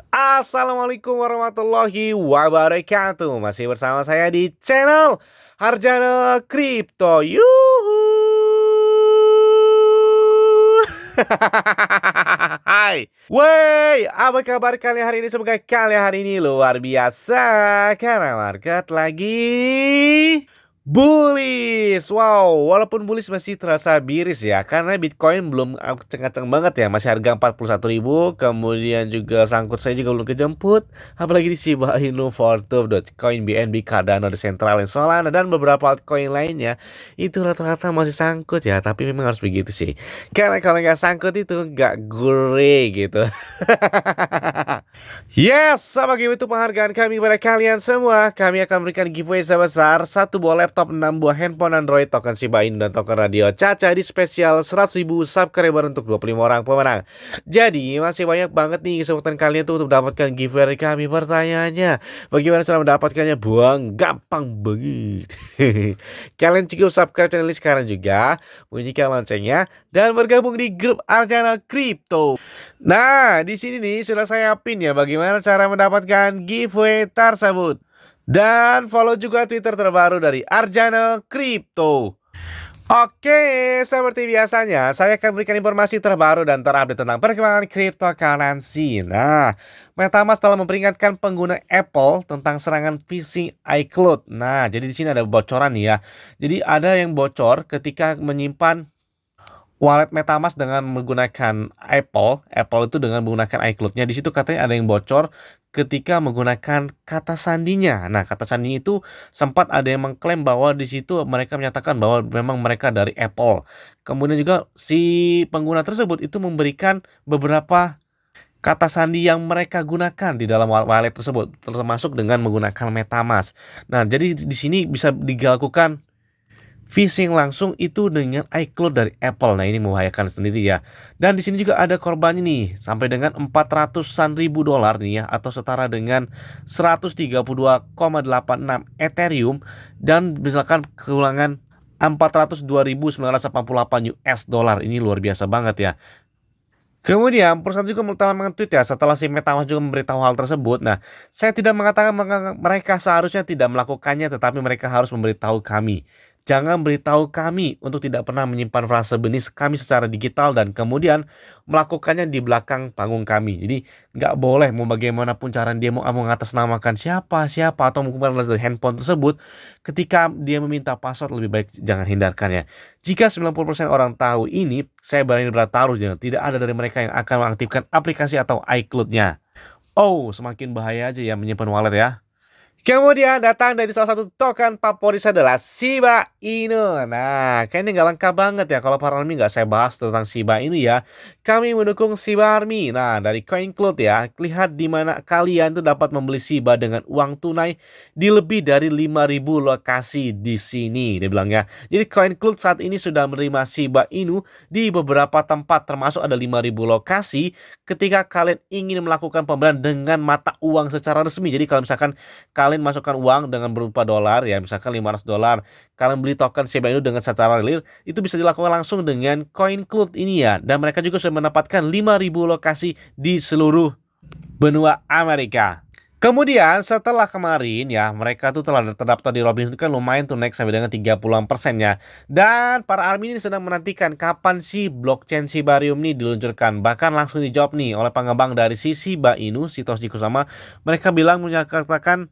Assalamualaikum warahmatullahi wabarakatuh. Masih bersama saya di channel Harjana Kripto. Yuhu. Hai. Wey, apa kabar kalian hari ini? Semoga kalian hari ini luar biasa karena market lagi bullish. Wow, walaupun bullish masih terasa miris ya, karena Bitcoin belum kenceng-kenceng banget ya, masih harga 41.000. Kemudian juga sangkut saya juga belum kejemput, apalagi di Shiba Inu, Fortune, Dogecoin, BNB, Cardano, Decentraland, Solana dan beberapa altcoin lainnya itu rata-rata masih sangkut ya. Tapi memang harus begitu sih, karena kalau nggak sangkut itu nggak gurih gitu. Yes, sama game itu penghargaan kami kepada kalian semua. Kami akan memberikan giveaway sebesar satu buah laptop, 6 buah handphone Android, token Shiba Inu, dan token radio Caca di spesial 100.000 subscriber untuk 25 orang pemenang. Jadi masih banyak banget nih kesempatan kalian tuh untuk mendapatkan giveaway dari kami. Pertanyaannya, bagaimana cara mendapatkannya? Buang, gampang banget. Kalian cukup subscribe channel ini sekarang juga, bunyikan loncengnya, dan bergabung di grup Arjana Crypto. Nah, di sini nih sudah saya pin ya bagaimana cara mendapatkan giveaway tersebut. Dan follow juga Twitter terbaru dari Arjana Crypto. Oke, seperti biasanya saya akan berikan informasi terbaru dan terupdate tentang perkembangan cryptocurrency. Nah, MetaMask telah memperingatkan pengguna Apple tentang serangan phishing iCloud. Nah, jadi di sini ada bocoran nih ya. Jadi ada yang bocor ketika menyimpan wallet MetaMask dengan menggunakan Apple itu dengan menggunakan iCloud-nya. Di situ katanya ada yang bocor ketika menggunakan kata sandinya. Nah, kata sandinya itu sempat ada yang mengklaim bahwa di situ mereka menyatakan bahwa memang mereka dari Apple. Kemudian juga si pengguna tersebut itu memberikan beberapa kata sandi yang mereka gunakan di dalam wallet tersebut, termasuk dengan menggunakan MetaMask. Nah, jadi di sini bisa dilakukan phishing langsung itu dengan iCloud dari Apple. Nah, ini membahayakan sendiri ya. Dan di sini juga ada korbannya nih, sampai dengan 400-an ribu dolar nih ya, atau setara dengan 132,86 Ethereum, dan misalkan keulangan 402.988 US dollar. Ini luar biasa banget ya. Kemudian perusahaan juga telah meng-tweet ya setelah si MetaMask juga memberitahu hal tersebut. Nah, saya tidak mengatakan mereka seharusnya tidak melakukannya, tetapi mereka harus memberitahu kami. Jangan beritahu kami untuk tidak pernah menyimpan frase benih kami secara digital dan kemudian melakukannya di belakang panggung kami. Jadi nggak boleh, mau bagaimanapun cara dia mau mengatasnamakan siapa atau menggunakan dari handphone tersebut, ketika dia meminta password lebih baik jangan hindarkan ya. Jika 90% orang tahu ini, saya berani bertaruh tidak ada dari mereka yang akan mengaktifkan aplikasi atau iCloud-nya. Oh, semakin bahaya aja ya menyimpan wallet ya. Kemudian datang dari salah satu token favorit saya adalah Shiba Inu. Nah, kayaknya nggak lengkap banget ya kalau para Army nggak saya bahas tentang Shiba Inu ya. Kami mendukung Shiba Army. Nah, dari CoinCloud ya, lihat di mana kalian tuh dapat membeli Shiba dengan uang tunai di lebih dari 5.000 lokasi di sini. Dia bilang ya. Jadi CoinCloud saat ini sudah menerima Shiba Inu di beberapa tempat, termasuk ada 5.000 lokasi ketika kalian ingin melakukan pembelian dengan mata uang secara resmi. Jadi kalau misalkan kalian masukkan uang dengan berupa dolar ya, misalkan 500 dolar, kalian beli token Shiba Inu dengan secara real, itu bisa dilakukan langsung dengan CoinCloud ini ya. Dan mereka juga sudah mendapatkan 5.000 lokasi di seluruh benua Amerika. Kemudian setelah kemarin ya, mereka tuh telah terdaftar di Robinhood, kan lumayan tuh naik sampai dengan 30% ya. Dan para army ini sedang menantikan kapan sih blockchain Shibarium ini diluncurkan. Bahkan langsung dijawab nih oleh pengembang dari si Shiba Inu, Satoshi Kusama. Mereka bilang menyatakan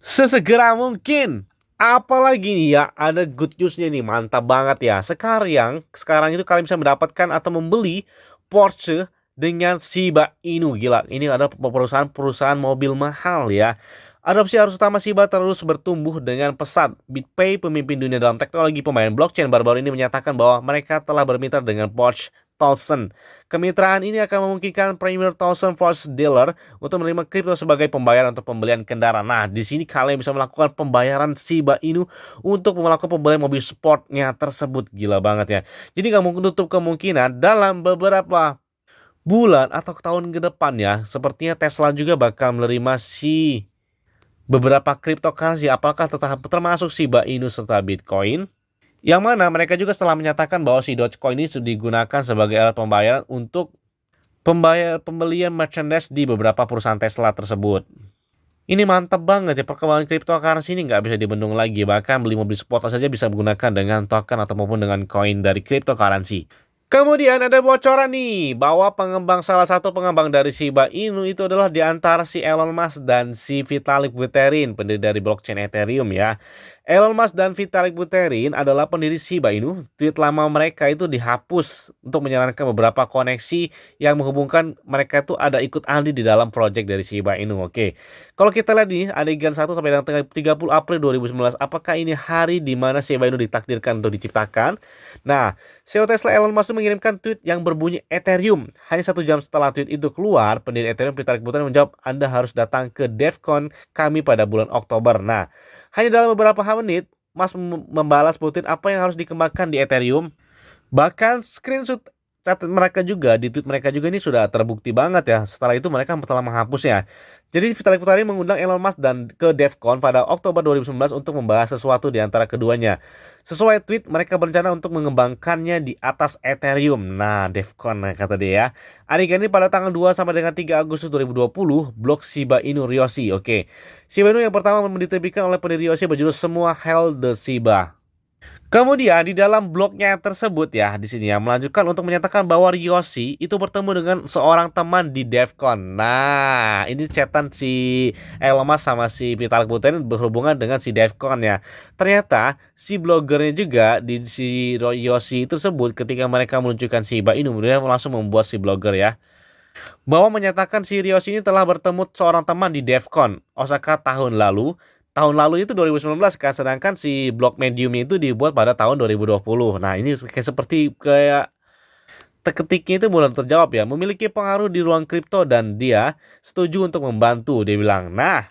sesegera mungkin. Apalagi nih ya, ada good newsnya nih, mantap banget ya. Sekarang itu kalian bisa mendapatkan atau membeli Porsche dengan Shiba Inu. Gila, ini ada perusahaan mobil mahal ya. Adopsi arus utama Shiba terus bertumbuh dengan pesat. BitPay, pemimpin dunia dalam teknologi pembayaran blockchain, baru-baru ini menyatakan bahwa mereka telah bermitra dengan Porsche Townsend. Kemitraan ini akan memungkinkan Premier Townsend Force Dealer untuk menerima kripto sebagai pembayaran untuk pembelian kendaraan. Nah, di sini kalian bisa melakukan pembayaran Shiba Inu untuk melakukan pembelian mobil sportnya tersebut. Gila banget ya. Jadi nggak mungkin tutup kemungkinan dalam beberapa bulan atau tahun ke depan ya, sepertinya Tesla juga bakal menerima beberapa cryptocurrency, apakah termasuk Shiba Inu serta Bitcoin. Yang mana mereka juga setelah menyatakan bahwa si Dogecoin ini sudah digunakan sebagai alat pembayaran untuk pembelian merchandise di beberapa perusahaan Tesla tersebut. Ini mantap banget ya, perkembangan cryptocurrency ini nggak bisa dibendung lagi. Bahkan beli mobil sport saja bisa menggunakan dengan token atau maupun dengan koin dari cryptocurrency. Kemudian ada bocoran nih bahwa salah satu pengembang dari Shiba Inu itu adalah di antara si Elon Musk dan si Vitalik Buterin, pendiri dari blockchain Ethereum ya. Elon Musk dan Vitalik Buterin adalah pendiri Shiba Inu. Tweet lama mereka itu dihapus untuk menyarankan beberapa koneksi yang menghubungkan mereka itu ada ikut andil di dalam project dari Shiba Inu. Oke. Kalau kita lihat nih adegan 1 sampai dengan 30 April 2019, apakah ini hari di mana Shiba Inu ditakdirkan untuk diciptakan? Nah, CEO Tesla Elon Musk mengirimkan tweet yang berbunyi Ethereum. Hanya 1 jam setelah tweet itu keluar, pendiri Ethereum Vitalik Buterin menjawab, Anda harus datang ke DevCon kami pada bulan Oktober. Nah, hanya dalam beberapa menit, Musk membalas Putin apa yang harus dikembangkan di Ethereum. Bahkan screenshot chat mereka juga, di tweet mereka juga ini sudah terbukti banget ya. Setelah itu mereka telah menghapusnya. Jadi Vitalik Buterin mengundang Elon Musk dan ke DevCon pada Oktober 2019 untuk membahas sesuatu di antara keduanya. Sesuai tweet, mereka berencana untuk mengembangkannya di atas Ethereum. Nah, DevCon kata dia ya. Adegan ini pada tanggal 2 sampai dengan 3 Agustus 2020, blog Shiba Inu Ryoshi. Oke. Shiba Inu yang pertama diterbitkan oleh pendiri Ryoshi berjudul Semua Hail the Shiba. Kemudian di dalam blognya tersebut ya di sini ya melanjutkan untuk menyatakan bahwa Ryoshi itu bertemu dengan seorang teman di DevCon. Nah, ini chatan si Elon Musk sama si Vitalik Buterin berhubungan dengan si DevCon ya. Ternyata si blogernya juga di si Ryoshi tersebut ketika mereka meluncurkan Shiba Inu, dia langsung membuat si blogger ya bahwa menyatakan si Ryoshi ini telah bertemu seorang teman di DevCon Osaka tahun lalu. Tahun lalu itu 2019 kan, sedangkan si blog Medium itu dibuat pada tahun 2020. Nah, ini kayak ketiknya itu mulai terjawab ya, memiliki pengaruh di ruang kripto dan dia setuju untuk membantu, dia bilang. Nah,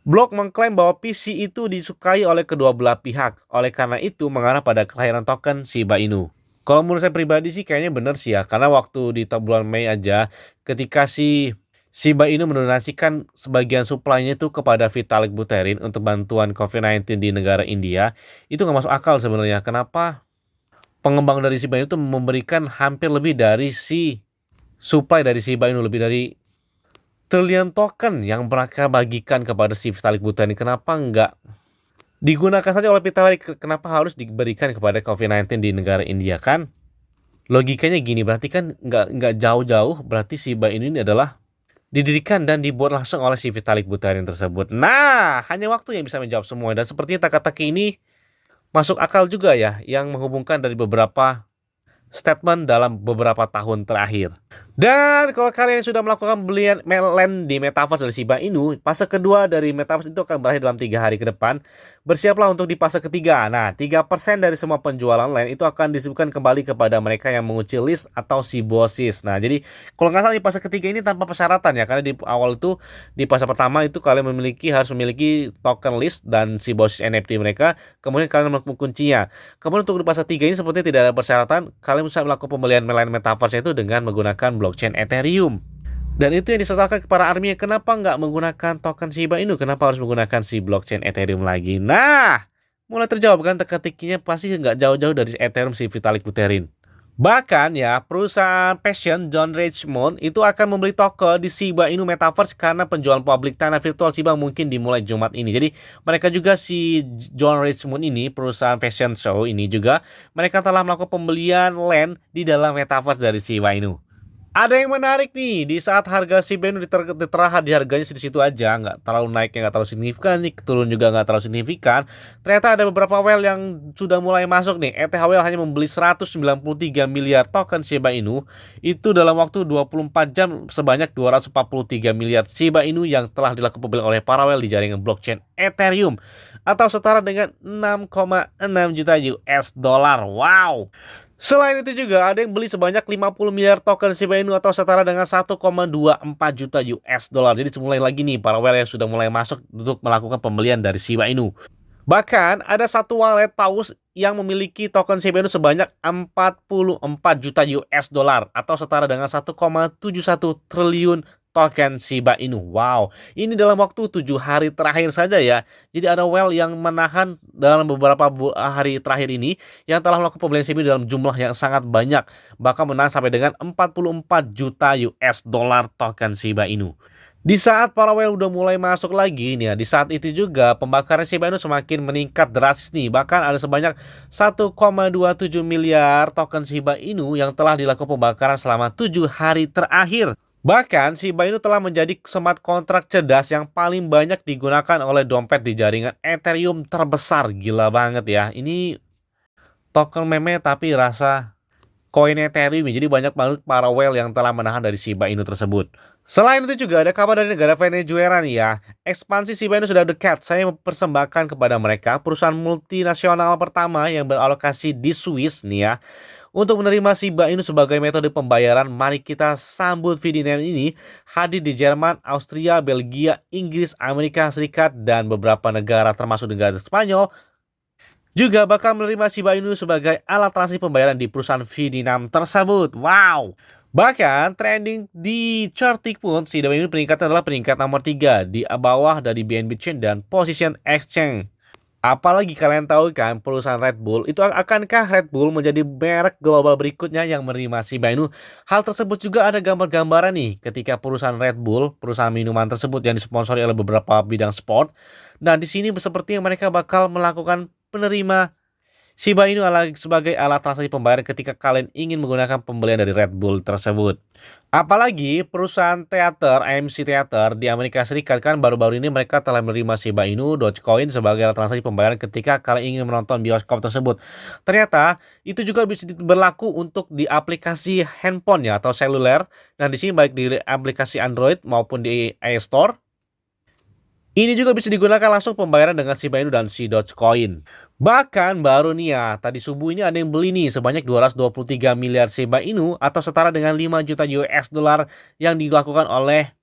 blog mengklaim bahwa PC itu disukai oleh kedua belah pihak, oleh karena itu mengarah pada kelahiran token Shiba Inu. Kalau menurut saya pribadi sih kayaknya benar sih ya, karena waktu di bulan Mei aja ketika si Shiba Inu mendonasikan sebagian suplainya itu kepada Vitalik Buterin untuk bantuan COVID-19 di negara India. Itu nggak masuk akal sebenarnya. Kenapa pengembang dari Shiba Inu itu memberikan hampir lebih dari si supply dari Shiba Inu, lebih dari triliun token yang mereka bagikan kepada si Vitalik Buterin. Kenapa nggak digunakan saja oleh Vitalik? Kenapa harus diberikan kepada COVID-19 di negara India kan? Logikanya gini, berarti kan nggak jauh-jauh, berarti Shiba Inu ini adalah didirikan dan dibuat langsung oleh si Vitalik Buterin tersebut. Nah, hanya waktu yang bisa menjawab semua. Dan sepertinya teka-teki ini masuk akal juga ya, yang menghubungkan dari beberapa statement dalam beberapa tahun terakhir. Dan kalau kalian sudah melakukan pembelian land di Metaverse dari Shiba Inu, fase kedua dari Metaverse itu akan berakhir dalam 3 hari ke depan. Bersiaplah untuk di fase ketiga. Nah, 3% dari semua penjualan land itu akan disebutkan kembali kepada mereka yang mengunci list atau Shiboshis. Nah, jadi kalau nggak salah di fase ketiga ini tanpa persyaratan ya, karena di awal itu di fase pertama itu kalian harus memiliki token list dan Shiboshis NFT mereka, kemudian kalian melakukan kuncinya. Kemudian untuk di fase 3 ini sepertinya tidak ada persyaratan, kalian bisa melakukan pembelian land Metaverse itu dengan menggunakan blockchain Ethereum. Dan itu yang disesalkan kepada army, kenapa nggak menggunakan token Shiba Inu, kenapa harus menggunakan si blockchain Ethereum lagi. Nah, mulai terjawab kan, teka-tekinya pasti nggak jauh-jauh dari Ethereum si Vitalik Buterin. Bahkan ya, perusahaan fashion John Richmond itu akan membeli token di Shiba Inu Metaverse karena penjualan publik tanah virtual Shiba mungkin dimulai Jumat ini. Jadi mereka juga si John Richmond ini, perusahaan fashion show ini juga, mereka telah melakukan pembelian land di dalam Metaverse dari Shiba Inu. Ada yang menarik nih, di saat harga Shiba Inu diterahkan di harganya situ-situ aja, nggak terlalu naiknya, nggak terlalu signifikan nih, turun juga nggak terlalu signifikan. Ternyata ada beberapa whale yang sudah mulai masuk nih. ETH Whale hanya membeli 193 miliar token Shiba Inu, itu dalam waktu 24 jam sebanyak 243 miliar Shiba Inu yang telah dilakukan pembelian oleh para whale di jaringan blockchain Ethereum, atau setara dengan 6,6 juta US dollar. Wow. Selain itu juga ada yang beli sebanyak 50 miliar token Shiba Inu atau setara dengan 1,24 juta US dollar. Jadi mulai lagi nih para whale yang sudah mulai masuk untuk melakukan pembelian dari Shiba Inu. Bahkan ada satu wallet paus yang memiliki token Shiba Inu sebanyak 44 juta US dollar atau setara dengan 1,71 triliun token Shiba Inu. Wow, ini dalam waktu 7 hari terakhir saja ya. Jadi ada whale yang menahan dalam beberapa hari terakhir ini yang telah melakukan pembelian Shiba Inu dalam jumlah yang sangat banyak, bahkan menahan sampai dengan 44 juta US dollar token Shiba Inu. Di saat para whale udah mulai masuk lagi nih ya, di saat itu juga pembakaran Shiba Inu semakin meningkat drastis nih. Bahkan ada sebanyak 1,27 miliar token Shiba Inu yang telah dilakukan pembakaran selama 7 hari terakhir. Bahkan Shiba Inu telah menjadi smart kontrak cerdas yang paling banyak digunakan oleh dompet di jaringan Ethereum terbesar. Gila banget ya. Ini token meme tapi rasa koin Ethereum. Jadi banyak banget para whale yang telah menahan dari Shiba Inu tersebut. Selain itu juga ada kabar dari negara Venezuela nih ya. Ekspansi Shiba Inu sudah dekat. Saya mempersembahkan kepada mereka perusahaan multinasional pertama yang beralokasi di Swiss nih ya. Untuk menerima Shiba Inu sebagai metode pembayaran, mari kita sambut Ferdinand ini hadir di Jerman, Austria, Belgia, Inggris, Amerika Serikat, dan beberapa negara termasuk negara Spanyol juga bakal menerima Shiba Inu sebagai alat transaksi pembayaran di perusahaan Ferdinand tersebut. Wow! Bahkan trending di Chartik pun Shiba Inu peringkatnya adalah peringkat nomor 3 di bawah dari BNB Chain dan Position Exchange. Apalagi kalian tahu kan perusahaan Red Bull itu akankah Red Bull menjadi merek global berikutnya yang menerima Shiba Inu? Hal tersebut juga ada gambar-gambaran nih ketika perusahaan Red Bull, perusahaan minuman tersebut yang disponsori oleh beberapa bidang sport. Nah, di sini sepertinya mereka bakal melakukan penerima Shiba Inu sebagai alat transaksi pembayaran ketika kalian ingin menggunakan pembelian dari Red Bull tersebut. Apalagi perusahaan teater, AMC Theater di Amerika Serikat kan baru-baru ini mereka telah menerima Shiba Inu Dogecoin sebagai alat transaksi pembayaran ketika kalian ingin menonton bioskop tersebut. Ternyata itu juga bisa berlaku untuk di aplikasi handphone ya atau seluler. Dan di sini baik di aplikasi Android maupun di iStore. Ini juga bisa digunakan langsung pembayaran dengan Shiba Inu dan si Dogecoin. Bahkan baru nih ya, tadi subuh ini ada yang beli nih sebanyak 223 miliar Shiba Inu atau setara dengan 5 juta US dollar yang dilakukan oleh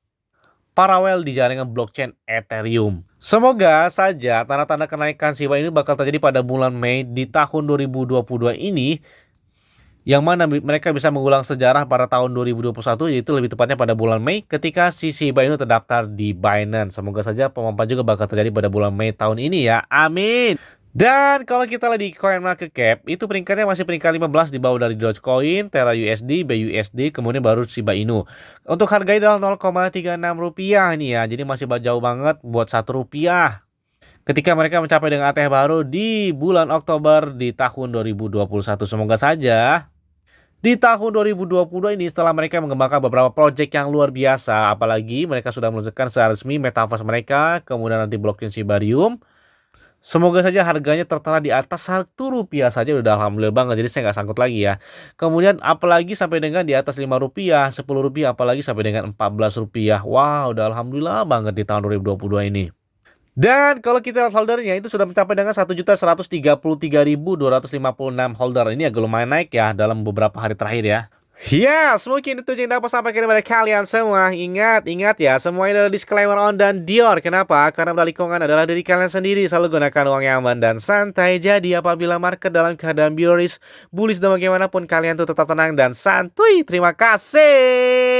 para whale di jaringan blockchain Ethereum. Semoga saja tanda-tanda kenaikan Shiba Inu bakal terjadi pada bulan Mei di tahun 2022 ini, yang mana mereka bisa mengulang sejarah pada tahun 2021, yaitu lebih tepatnya pada bulan Mei ketika si Shiba Inu terdaftar di Binance. Semoga saja pemompan juga bakal terjadi pada bulan Mei tahun ini ya, amin. Dan kalau kita lihat di CoinMarketCap, itu peringkatnya masih peringkat 15 di bawah dari Dogecoin, Terra USD, BUSD, kemudian baru Shiba Inu. Untuk harganya adalah 0,36 rupiah nih ya, jadi masih jauh banget buat 1 rupiah. Ketika mereka mencapai dengan ATH baru di bulan Oktober di tahun 2021. Semoga saja di tahun 2022 ini setelah mereka mengembangkan beberapa proyek yang luar biasa, apalagi mereka sudah meluncurkan secara resmi metaverse mereka, kemudian nanti blockchain Shibarium. Semoga saja harganya tertera di atas 1 rupiah saja udah alhamdulillah banget, jadi saya nggak sangkut lagi ya. Kemudian apalagi sampai dengan di atas 5 rupiah, 10 rupiah, apalagi sampai dengan 14 rupiah. Wow, udah alhamdulillah banget di tahun 2022 ini. Dan kalau kita lihat holdernya itu sudah mencapai dengan 1.133.256 holder. Ini agak lumayan naik ya dalam beberapa hari terakhir ya. Yes, mungkin itu yang dapat sampaikan kepada kalian semua. Ingat ya, semuanya adalah disclaimer on dan Dior. Kenapa? Karena modal lingkungan adalah diri kalian sendiri. Selalu gunakan uang yang aman dan santai. Jadi apabila market dalam keadaan bearish, bullish dan bagaimanapun kalian tuh tetap tenang dan santuy. Terima kasih.